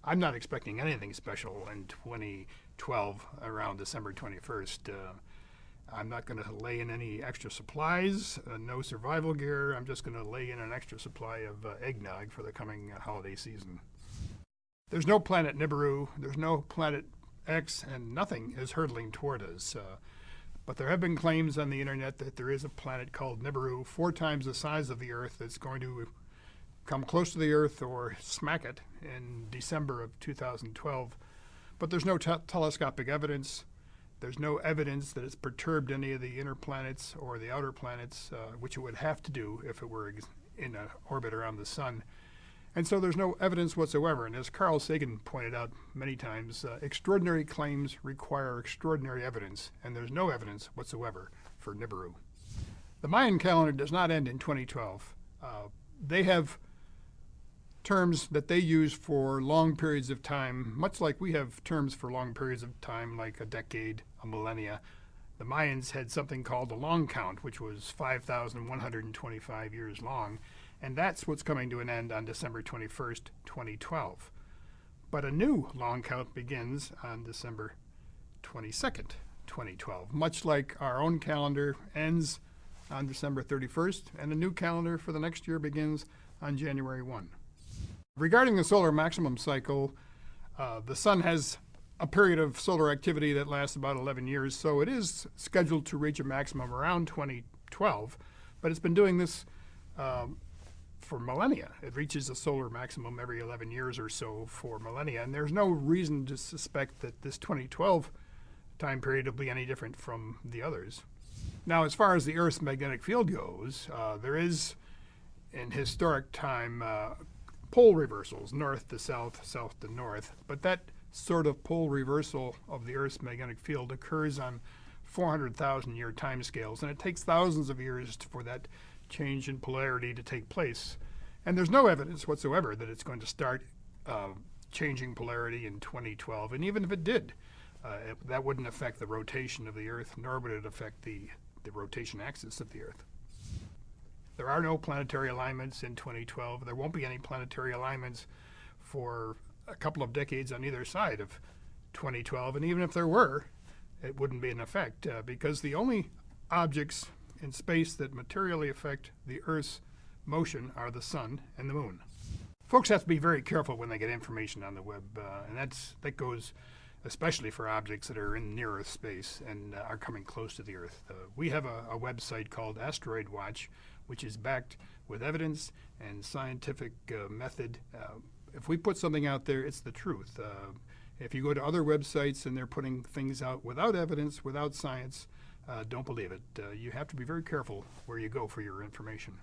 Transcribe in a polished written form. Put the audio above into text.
I'm not expecting anything special in 2012 around December 21st. I'm not going to lay in any extra supplies, no survival gear. I'm just going to lay in an extra supply of eggnog for the coming holiday season. There's no planet Nibiru, there's no planet X, and nothing is hurtling toward us. But there have been claims on the internet that there is a planet called Nibiru, 4 times the size of the Earth, that's going to come close to the Earth or smack it in December of 2012. But there's no telescopic evidence. There's no evidence that it's perturbed any of the inner planets or the outer planets, which it would have to do if it were in an orbit around the sun. And so there's no evidence whatsoever. And as Carl Sagan pointed out many times, extraordinary claims require extraordinary evidence, and there's no evidence whatsoever for Nibiru. The Mayan calendar does not end in 2012. They have terms that they use for long periods of time, much like we have terms for long periods of time, like a decade, a millennia. The Mayans had something called the long count, which was 5,125 years long, and that's what's coming to an end on December 21st, 2012. But a new long count begins on December 22nd, 2012, much like our own calendar ends on December 31st, and a new calendar for the next year begins on January 1. Regarding the solar maximum cycle, the sun has a period of solar activity that lasts about 11 years, so it is scheduled to reach a maximum around 2012, but it's been doing this for millennia. It reaches a solar maximum every 11 years or so for millennia, and there's no reason to suspect that this 2012 time period will be any different from the others. Now, as far as the Earth's magnetic field goes, there is, in historic time, pole reversals, north to south, south to north, but that sort of pole reversal of the Earth's magnetic field occurs on 400,000 year timescales, and it takes thousands of years for that change in polarity to take place. And there's no evidence whatsoever that it's going to start changing polarity in 2012, and even if it did, that wouldn't affect the rotation of the Earth, nor would it affect the rotation axis of the Earth. There are no planetary alignments in 2012. There won't be any planetary alignments for a couple of decades on either side of 2012. And even if there were, it wouldn't be in effect because the only objects in space that materially affect the Earth's motion are the sun and the moon. Folks have to be very careful when they get information on the web, and that goes especially for objects that are in near Earth space and are coming close to the Earth. We have a website called Asteroid Watch, which is backed with evidence and scientific method. If we put something out there, it's the truth. If you go to other websites and they're putting things out without evidence, without science, don't believe it. You have to be very careful where you go for your information.